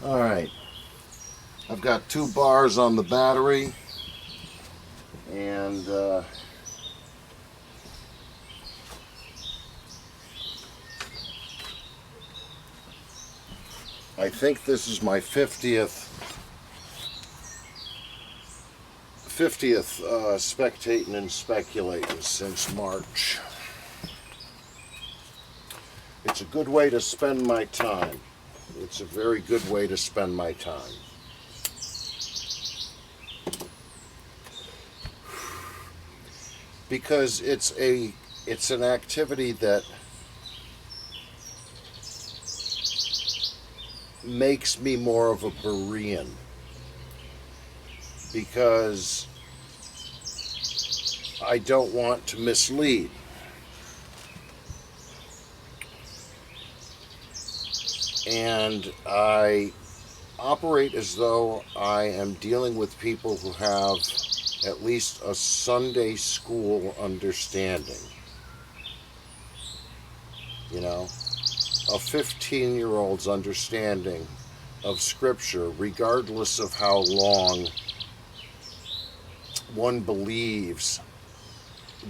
Alright, I've got 2 bars on the battery, and I think this is my 50th spectating and speculating since March. It's a good way to spend my time. It's a very good way to spend my time. Because it's an activity that makes me more of a Berean. Because I don't want to mislead. And I operate as though I am dealing with people who have at least a Sunday school understanding. You know, a 15-year-old's understanding of Scripture, regardless of how long one believes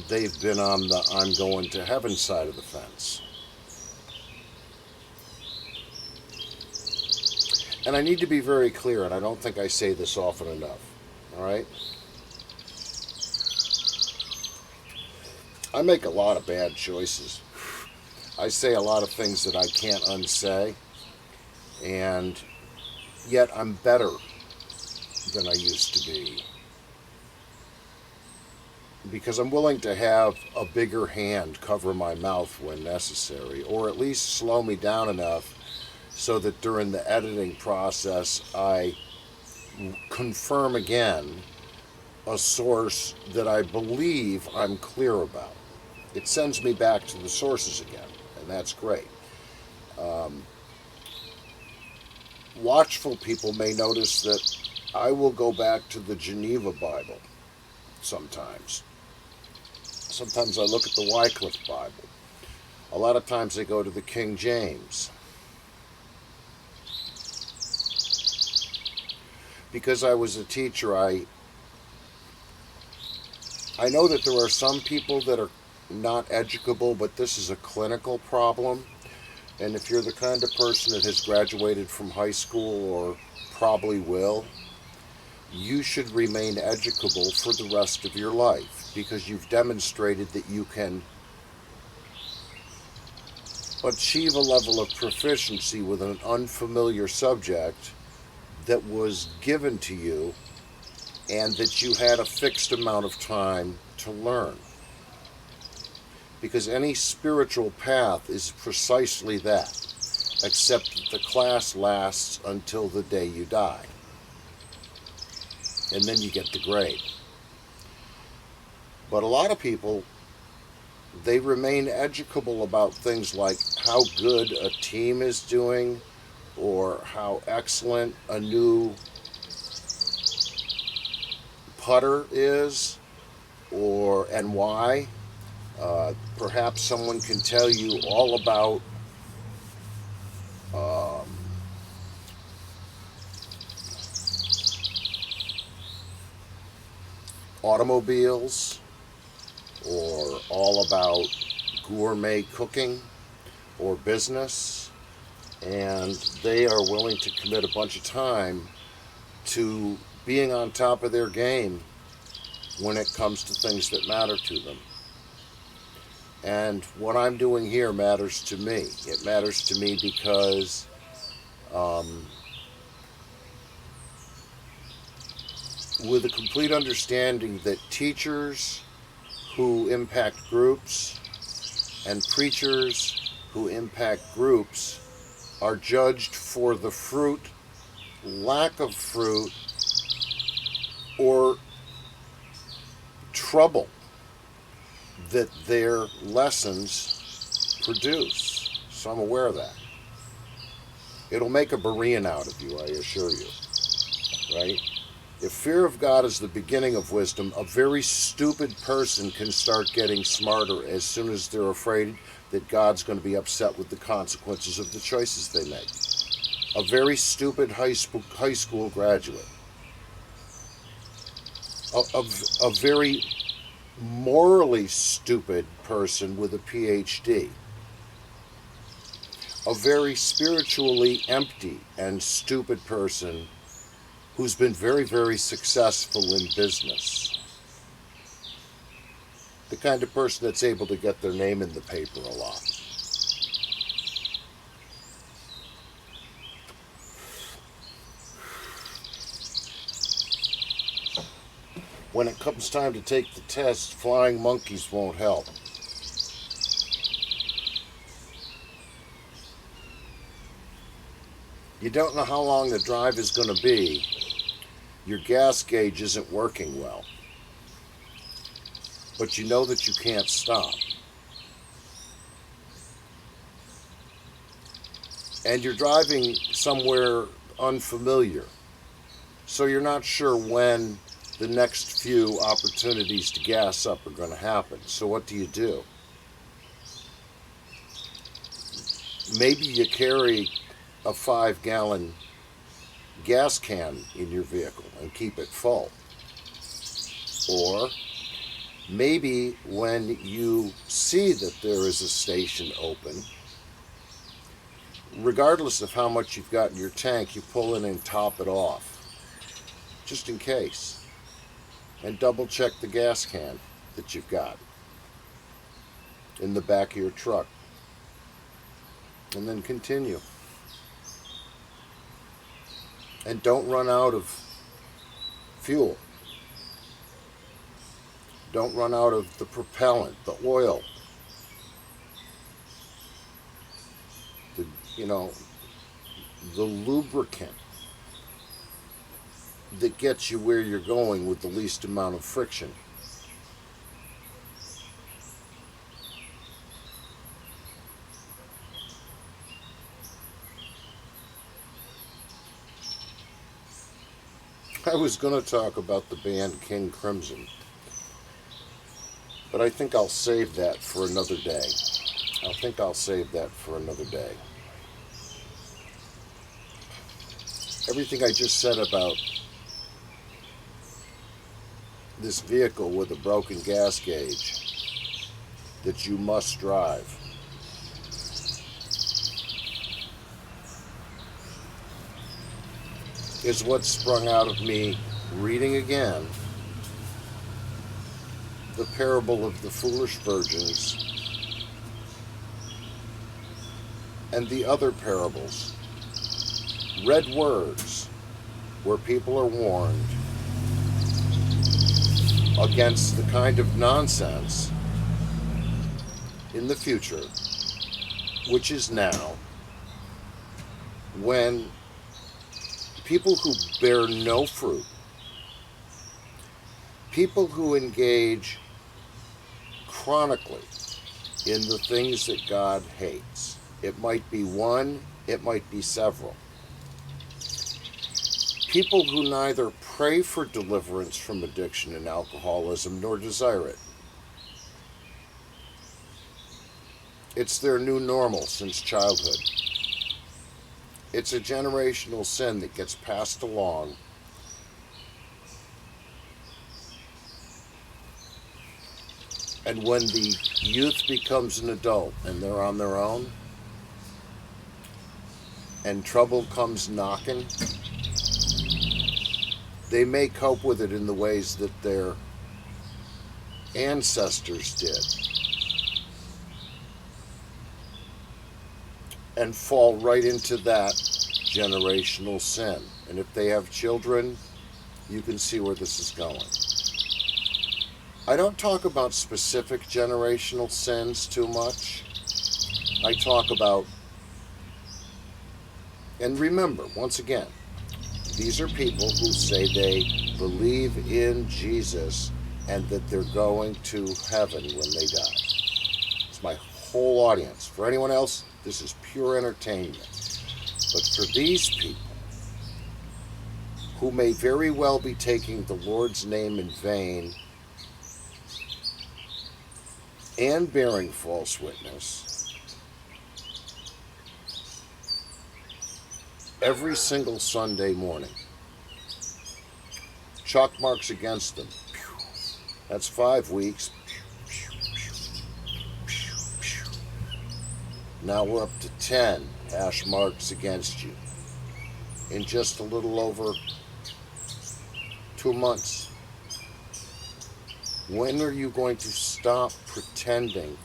they've been on the I'm going to heaven side of the fence. And I need to be very clear, and I don't think I say this often enough, all right? I make a lot of bad choices. I say a lot of things that I can't unsay, and yet I'm better than I used to be. Because I'm willing to have a bigger hand cover my mouth when necessary, or at least slow me down enough so that during the editing process I confirm again a source that I believe I'm clear about. It sends me back to the sources again, and that's great. Watchful people may notice that I will go back to the Geneva Bible sometimes. Sometimes I look at the Wycliffe Bible. A lot of times I go to the King James. Because I was a teacher, I know that there are some people that are not educable, but this is a clinical problem. And if you're the kind of person that has graduated from high school or probably will, you should remain educable for the rest of your life, because you've demonstrated that you can achieve a level of proficiency with an unfamiliar subject that was given to you and that you had a fixed amount of time to learn. Because any spiritual path is precisely that, except that the class lasts until the day you die. And then you get the grade. But a lot of people, they remain educable about things like how good a team is doing, or how excellent a new putter is, and why. Perhaps someone can tell you all about automobiles, or all about gourmet cooking or business, and they are willing to commit a bunch of time to being on top of their game when it comes to things that matter to them. And what I'm doing here matters to me. It matters to me because with a complete understanding that teachers who impact groups and preachers who impact groups are judged for the fruit, lack of fruit, or trouble that their lessons produce. So I'm aware of that. It'll make a Berean out of you, I assure you. Right? If fear of God is the beginning of wisdom, a very stupid person can start getting smarter as soon as they're afraid that God's going to be upset with the consequences of the choices they make. a very stupid high school graduate, a very morally stupid person with a PhD, a very spiritually empty and stupid person who's been very, very successful in business. The kind of person that's able to get their name in the paper a lot. When it comes time to take the test, flying monkeys won't help. You don't know how long the drive is going to be. Your gas gauge isn't working well. But you know that you can't stop. And you're driving somewhere unfamiliar. So you're not sure when the next few opportunities to gas up are going to happen. So what do? Maybe you carry a 5-gallon gas can in your vehicle and keep it full. Or maybe when you see that there is a station open, regardless of how much you've got in your tank, you pull in and top it off, just in case. And double check the gas can that you've got in the back of your truck. And then continue. And don't run out of fuel. Don't run out of the propellant, the oil, the lubricant that gets you where you're going with the least amount of friction. I was going to talk about the band King Crimson, but I think I'll save that for another day. Everything I just said about this vehicle with a broken gas gauge that you must drive is what sprung out of me reading again the parable of the foolish virgins and the other parables. Red words where people are warned against the kind of nonsense in the future, which is now, when people who bear no fruit, people who engage chronically in the things that God hates, it might be one, it might be several, people who neither pray for deliverance from addiction and alcoholism nor desire it. It's their new normal since childhood. It's a generational sin that gets passed along and when the youth becomes an adult and they're on their own and trouble comes knocking, they may cope with it in the ways that their ancestors did and fall right into that generational sin. And if they have children, you can see where this is going. I don't talk about specific generational sins too much. I talk about, and remember, once again, these are people who say they believe in Jesus and that they're going to heaven when they die. It's my whole audience. For anyone else, this is pure entertainment. But for these people, who may very well be taking the Lord's name in vain and bearing false witness, every single Sunday morning. Chalk marks against them. That's 5 weeks. Now we're up to 10 hash marks against you in just a little over 2 months. When are you going to stop pretending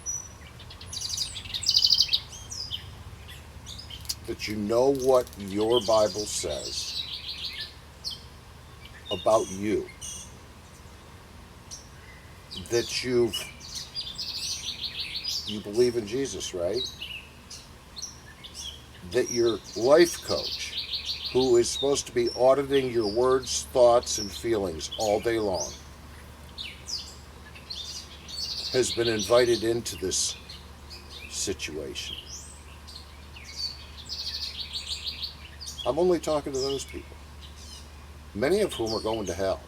that you know what your Bible says about you? That you believe in Jesus, right? That your life coach, who is supposed to be auditing your words, thoughts, and feelings all day long, has been invited into this situation. I'm only talking to those people, many of whom are going to hell.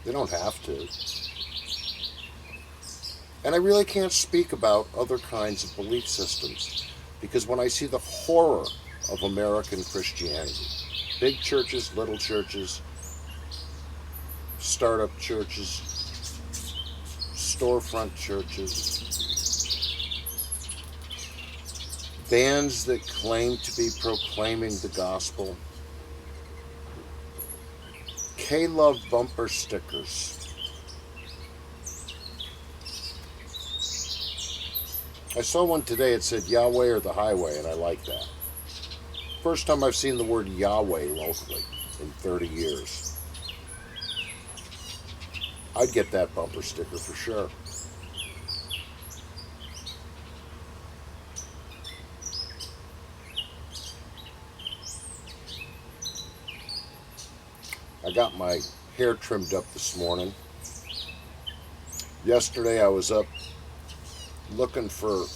They don't have to. And I really can't speak about other kinds of belief systems, because when I see the horror of American Christianity, big churches, little churches, startup churches, storefront churches, bands that claim to be proclaiming the gospel, K-Love bumper stickers. I saw one today, it said Yahweh or the highway, and I like that. First time I've seen the word Yahweh locally in 30 years. I'd get that bumper sticker for sure. I got my hair trimmed up this morning. Yesterday I was up looking for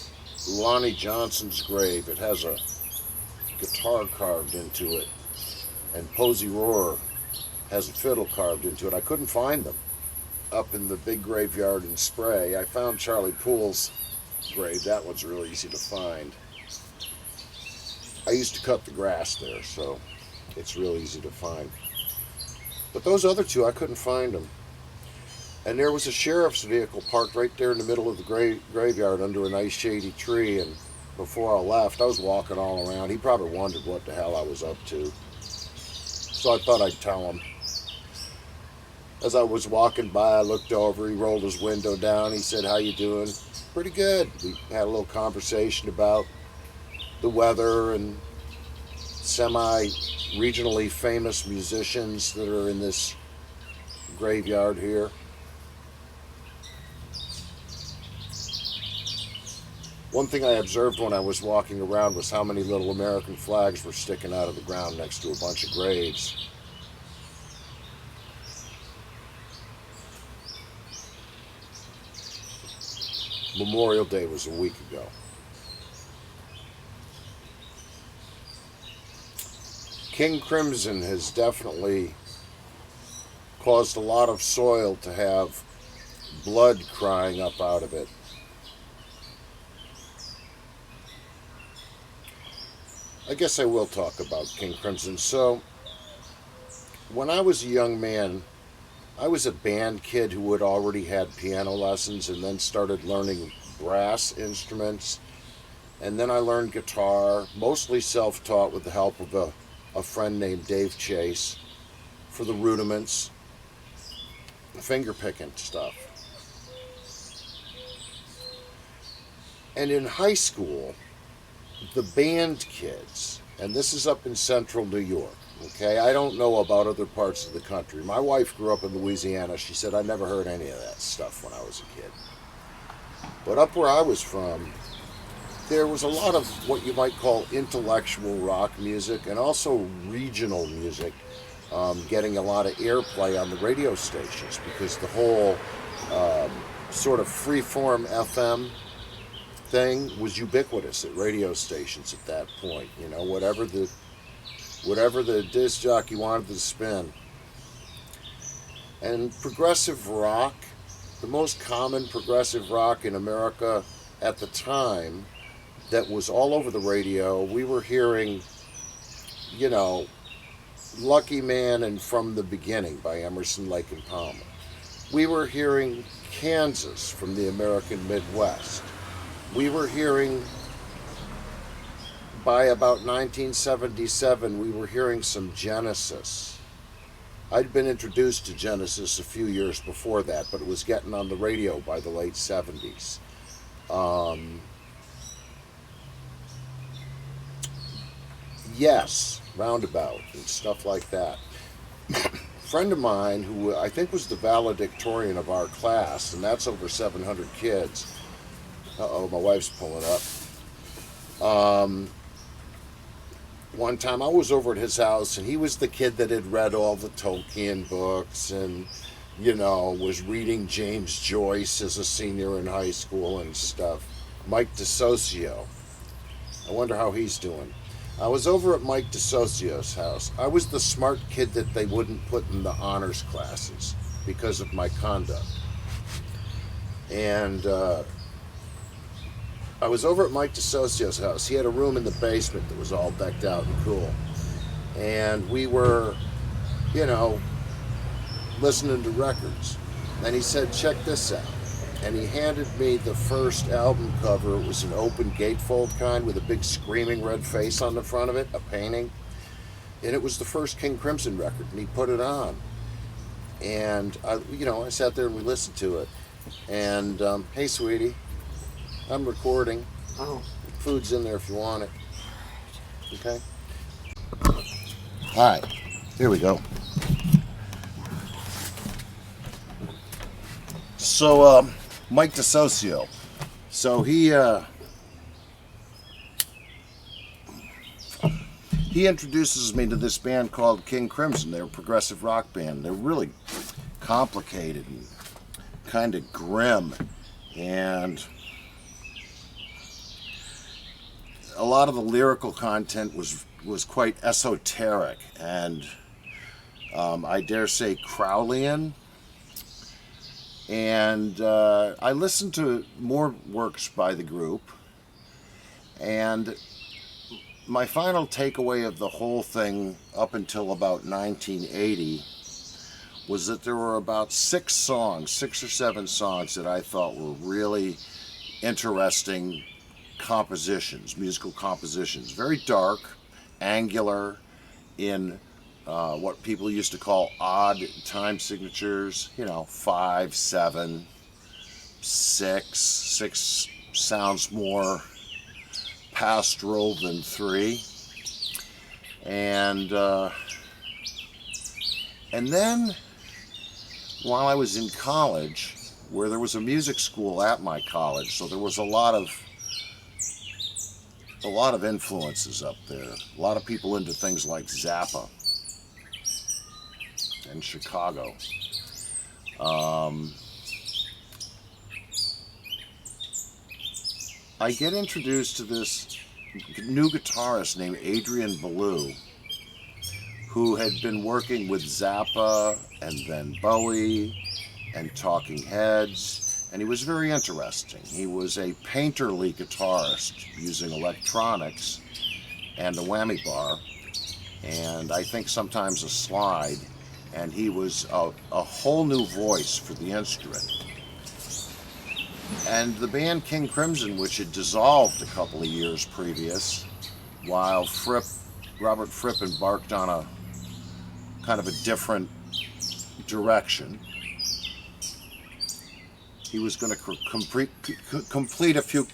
Lonnie Johnson's grave. It has a guitar carved into it, and Posey Roar has a fiddle carved into it. I couldn't find them up in the big graveyard in Spray. I found Charlie Poole's grave. That one's really easy to find. I used to cut the grass there, so it's real easy to find. But those other two, I couldn't find them. And there was a sheriff's vehicle parked right there in the middle of the graveyard under a nice shady tree. And before I left, I was walking all around. He probably wondered what the hell I was up to. So I thought I'd tell him. As I was walking by, I looked over. He rolled his window down. He said, "How you doing?" "Pretty good." We had a little conversation about the weather and semi-regionally famous musicians that are in this graveyard here. One thing I observed when I was walking around was how many little American flags were sticking out of the ground next to a bunch of graves. Memorial Day was a week ago. King Crimson has definitely caused a lot of soil to have blood crying up out of it. I guess I will talk about King Crimson. So, when I was a young man, I was a band kid who had already had piano lessons and then started learning brass instruments. And then I learned guitar, mostly self-taught with the help of a friend named Dave Chase for the rudiments, finger-picking stuff. And in high school, the band kids, and this is up in central New York, okay? I don't know about other parts of the country. My wife grew up in Louisiana. She said I never heard any of that stuff when I was a kid. But up where I was from, there was a lot of what you might call intellectual rock music and also regional music getting a lot of airplay on the radio stations, because the whole sort of freeform FM thing was ubiquitous at radio stations at that point. You know, whatever the disc jockey wanted to spin. And progressive rock, the most common progressive rock in America at the time that was all over the radio, we were hearing you know, Lucky Man and From the Beginning by Emerson, Lake and Palmer. We were hearing Kansas from the American Midwest. We were hearing, by about 1977, we were hearing some Genesis. I'd been introduced to Genesis a few years before that, but it was getting on the radio by the late 70s. Yes, Roundabout and stuff like that. A friend of mine who I think was the valedictorian of our class, and that's over 700 kids. Uh-oh, my wife's pulling up. One time I was over at his house, and he was the kid that had read all the Tolkien books and, was reading James Joyce as a senior in high school and stuff. Mike DeSocio. I wonder how he's doing. I was over at Mike DeSocio's house. I was the smart kid that they wouldn't put in the honors classes because of my conduct. And I was over at Mike DeSocio's house. He had a room in the basement that was all decked out and cool. And we were, listening to records. And he said, check this out. And he handed me the first album cover. It was an open gatefold kind with a big screaming red face on the front of it, a painting. And it was the first King Crimson record, and he put it on. And, I sat there and we listened to it. And, hey, sweetie, I'm recording. Oh. Food's in there if you want it. Okay? All right, here we go. So, Mike DeSocio. So he introduces me to this band called King Crimson. They're a progressive rock band. They're really complicated and kind of grim, and a lot of the lyrical content was quite esoteric and I dare say Crowleyan. And I listened to more works by the group, and my final takeaway of the whole thing up until about 1980 was that there were about 6 or 7 songs that I thought were really interesting compositions, musical compositions. Very dark, angular, in what people used to call odd time signatures, 5, 7, 6. 6 sounds more pastoral than 3. And then while I was in college, where there was a music school at my college, so there was a lot of influences up there. A lot of people into things like Zappa in Chicago. I get introduced to this new guitarist named Adrian Belew, who had been working with Zappa and then Bowie and Talking Heads, and he was very interesting. He was a painterly guitarist using electronics and a whammy bar, and I think sometimes a slide, and he was a whole new voice for the instrument. And the band King Crimson, which had dissolved a couple of years previous, while Robert Fripp embarked on a kind of a different direction. He was going to complete a few,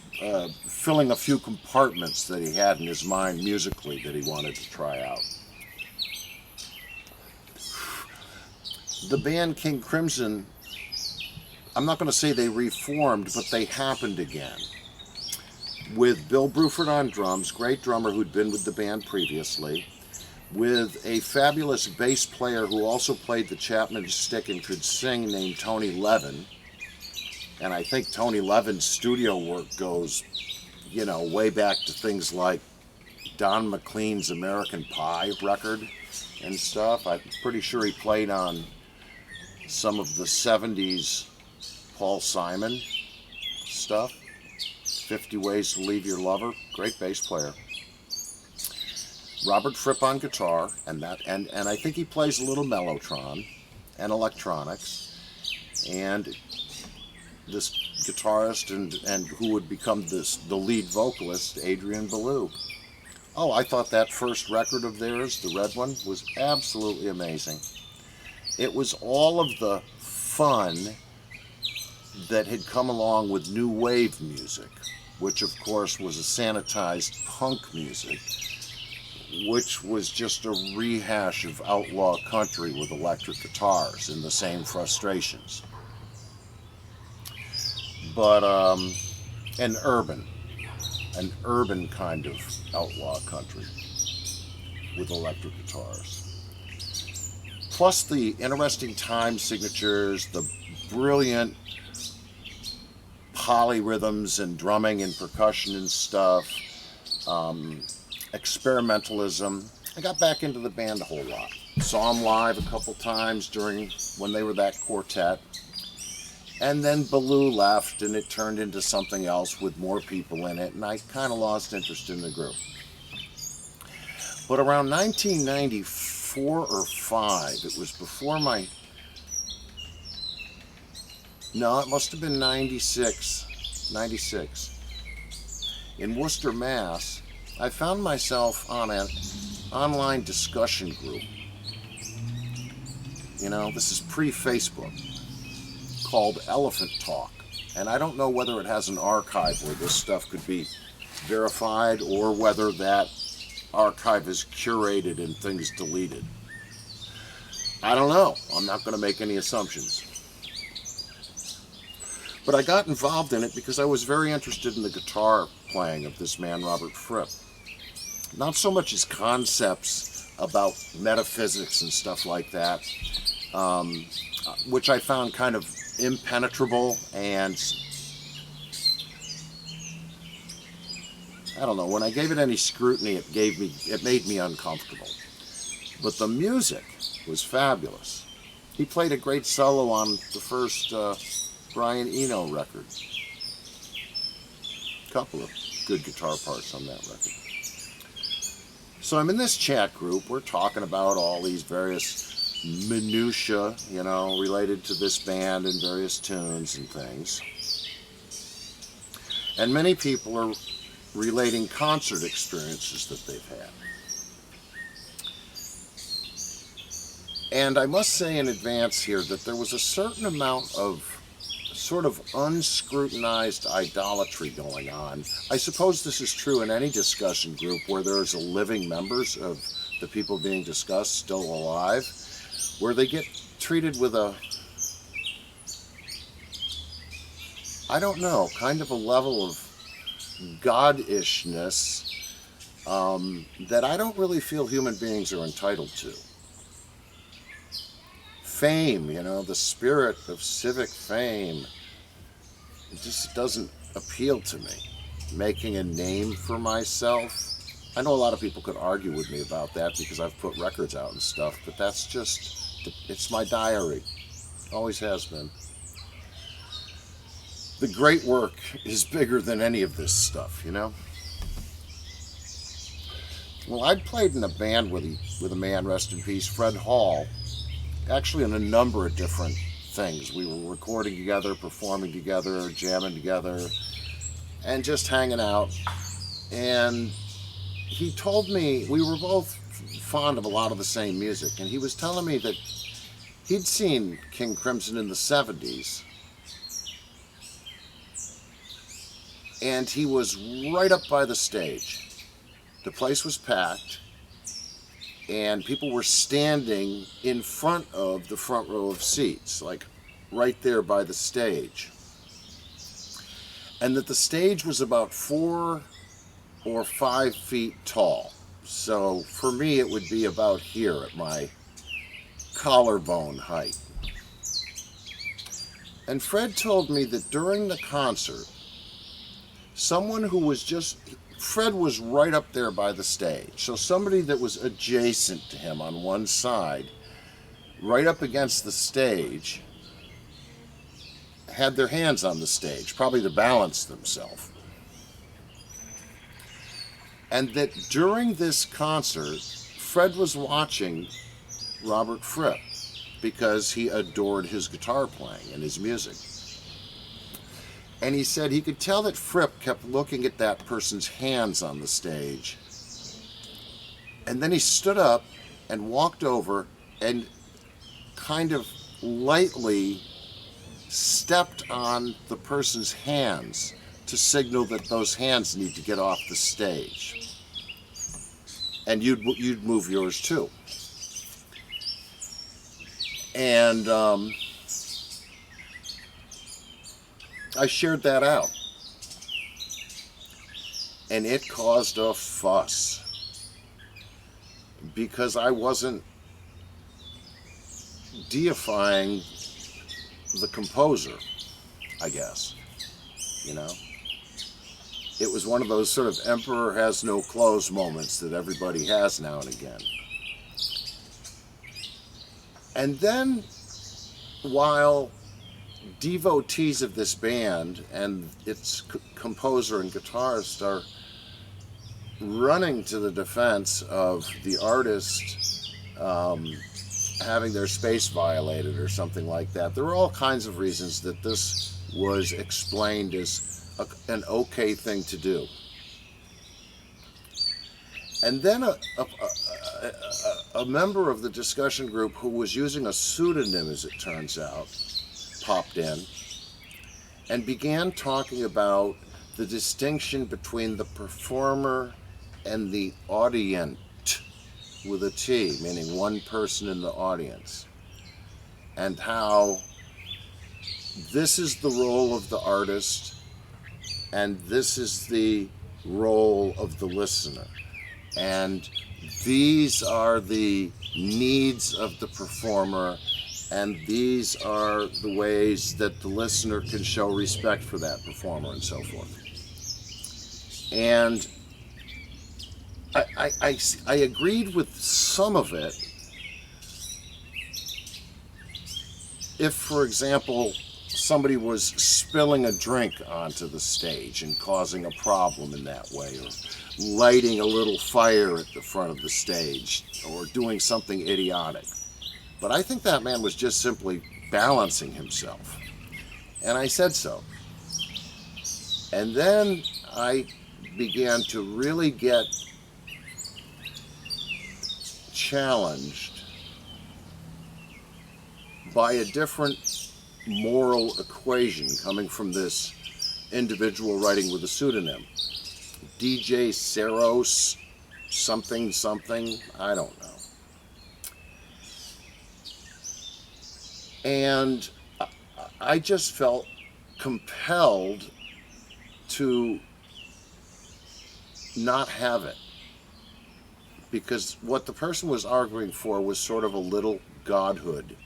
filling a few compartments that he had in his mind musically that he wanted to try out. The band King Crimson, I'm not going to say they reformed, but they happened again. With Bill Bruford on drums, great drummer who'd been with the band previously, with a fabulous bass player who also played the Chapman stick and could sing, named Tony Levin. And I think Tony Levin's studio work goes, way back to things like Don McLean's American Pie record and stuff. I'm pretty sure he played on some of the 70s Paul Simon stuff. 50 Ways to Leave Your Lover. Great bass player. Robert Fripp on guitar, and I think he plays a little mellotron and electronics, and this guitarist and who would become the lead vocalist, Adrian Belew. Oh, I thought that first record of theirs, the red one, was absolutely amazing. It was all of the fun that had come along with new wave music, which of course was a sanitized punk music, which was just a rehash of outlaw country with electric guitars and the same frustrations. But an urban kind of outlaw country with electric guitars. Plus the interesting time signatures, the brilliant polyrhythms and drumming and percussion and stuff, experimentalism. I got back into the band a whole lot. Saw them live a couple times when they were that quartet. And then Belew left and it turned into something else with more people in it, and I kind of lost interest in the group. But around 1994 or 5, it was before it must have been 96, in Worcester, Mass, I found myself on an online discussion group. This is pre-Facebook, called Elephant Talk. And I don't know whether it has an archive where this stuff could be verified or whether that archive is curated and things deleted. I don't know. I'm not going to make any assumptions. But I got involved in it because I was very interested in the guitar playing of this man, Robert Fripp. Not so much his concepts about metaphysics and stuff like that, which I found kind of impenetrable, and I don't know, when I gave it any scrutiny, it made me uncomfortable. But the music was fabulous. He played a great solo on the first Brian Eno record. A couple of good guitar parts on that record. So I'm in this chat group. We're talking about all these various minutia, related to this band and various tunes and things. And many people are relating concert experiences that they've had. And I must say in advance here that there was a certain amount of sort of unscrutinized idolatry going on. I suppose this is true in any discussion group where there's a living members of the people being discussed still alive, where they get treated with kind of a level of God-ishness that I don't really feel human beings are entitled to. Fame, the spirit of civic fame, it just doesn't appeal to me. Making a name for myself, I know a lot of people could argue with me about that because I've put records out and stuff, but that's just, it's my diary. Always has been. The great work is bigger than any of this stuff, Well, I'd played in a band with a man, rest in peace, Fred Hall, actually in a number of different things. We were recording together, performing together, jamming together, and just hanging out. And he told me, we were both fond of a lot of the same music, and he was telling me that he'd seen King Crimson in the 70s, and he was right up by the stage. The place was packed, and people were standing in front of the front row of seats, like right there by the stage. And that the stage was about 4 or 5 feet tall. So for me, it would be about here at my collarbone height. And Fred told me that during the concert, someone who was Fred was right up there by the stage. So somebody that was adjacent to him on one side, right up against the stage, had their hands on the stage, probably to balance themselves. And that during this concert, Fred was watching Robert Fripp because he adored his guitar playing and his music. And he said he could tell that Fripp kept looking at that person's hands on the stage. And then he stood up and walked over and kind of lightly stepped on the person's hands to signal that those hands need to get off the stage. And you'd move yours too. And I shared that out. And it caused a fuss. Because I wasn't deifying the composer, I guess. You know? It was one of those sort of emperor has no clothes moments that everybody has now and again. And then, while devotees of this band and its composer and guitarist are running to the defense of the artist having their space violated or something like that, there were all kinds of reasons that this was explained as an okay thing to do. And then a member of the discussion group who was using a pseudonym, as it turns out, popped in and began talking about the distinction between the performer and the audient, with a T, meaning one person in the audience, and how this is the role of the artist and this is the role of the listener. And these are the needs of the performer, and these are the ways that the listener can show respect for that performer and so forth. And I agreed with some of it. If, for example, somebody was spilling a drink onto the stage and causing a problem in that way, or lighting a little fire at the front of the stage, or doing something idiotic. But I think that man was just simply balancing himself. And I said so. And then I began to really get challenged by a different moral equation coming from this individual writing with a pseudonym. DJ Saros something, I don't know. And I just felt compelled to not have it. Because what the person was arguing for was sort of a little godhood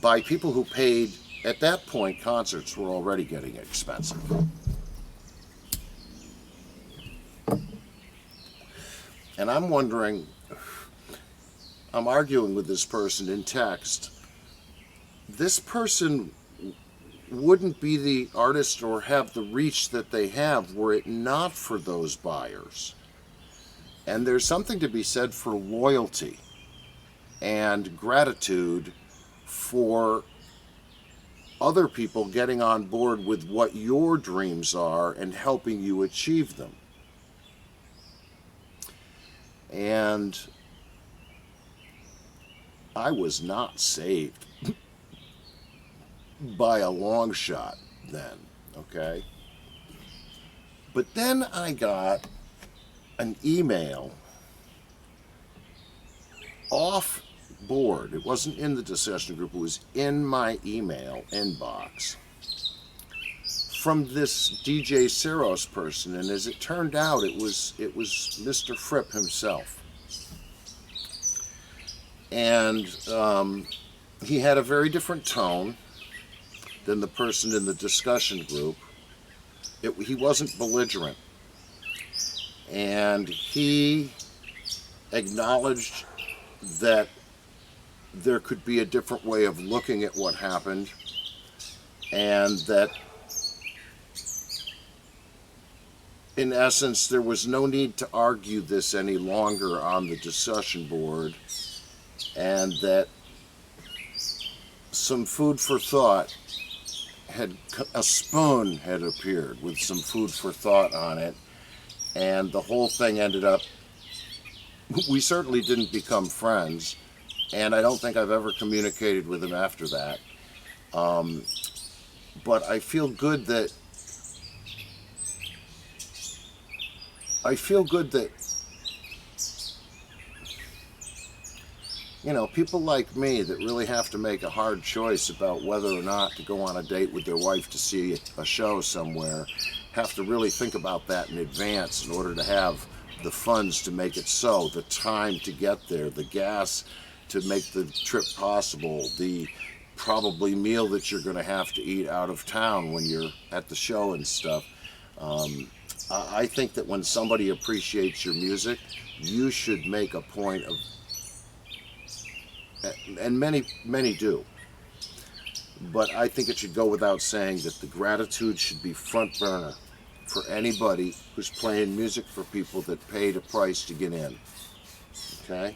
by people who paid, at that point, concerts were already getting expensive. And I'm wondering, I'm arguing with this person in text. This person wouldn't be the artist or have the reach that they have were it not for those buyers. And there's something to be said for loyalty and gratitude for other people getting on board with what your dreams are and helping you achieve them. And I was not saved by a long shot then, okay? But then I got an email off board. It wasn't in the discussion group, it was in my email inbox from this DJ Saros person, and as it turned out, it was Mr. Fripp himself. And he had a very different tone than the person in the discussion group. He wasn't belligerent. And he acknowledged that there could be a different way of looking at what happened, and that in essence, there was no need to argue this any longer on the discussion board, and that some food for thought a spoon had appeared with some food for thought on it, and the whole thing ended up, we certainly didn't become friends, and I don't think I've ever communicated with him after that. But I feel good that you know, people like me that really have to make a hard choice about whether or not to go on a date with their wife to see a show somewhere have to really think about that in advance in order to have the funds to make it so, the time to get there, the gas to make the trip possible, the probably meal that you're going to have to eat out of town when you're at the show and stuff. I think that when somebody appreciates your music, you should make a point of, and many do, but I think it should go without saying that the gratitude should be front burner for anybody who's playing music for people that paid a price to get in. Okay?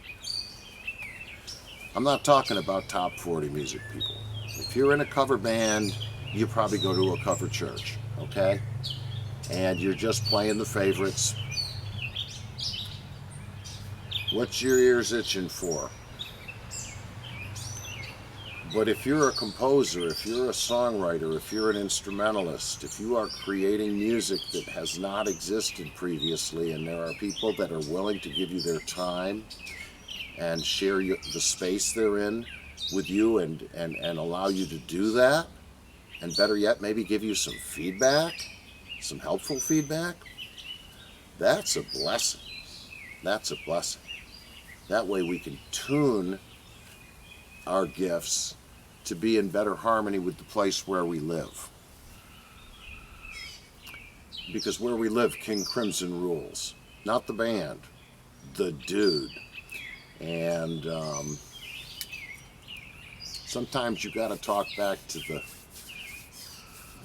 I'm not talking about top 40 music people. If you're in a cover band, you probably go to a cover church, okay? And you're just playing the favorites. What's your ears itching for? But if you're a composer, if you're a songwriter, if you're an instrumentalist, if you are creating music that has not existed previously, and there are people that are willing to give you their time and share the space they're in with you and allow you to do that, and better yet, maybe give you some feedback, some helpful feedback, that's a blessing. That's a blessing. That way we can tune our gifts to be in better harmony with the place where we live. Because where we live, King Crimson rules. Not the band, the dude. And sometimes you gotta talk back to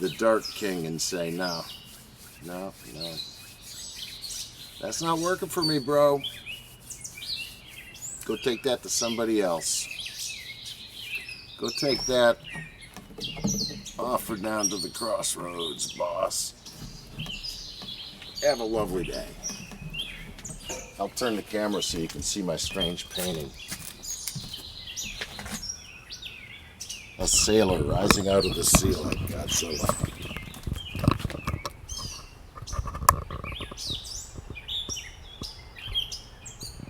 the Dart King and say, no, that's not working for me, bro. Go take that to somebody else. Go take that offer down to the crossroads, boss. Have a lovely day. I'll turn the camera so you can see my strange painting. A sailor rising out of the sea like Godzilla.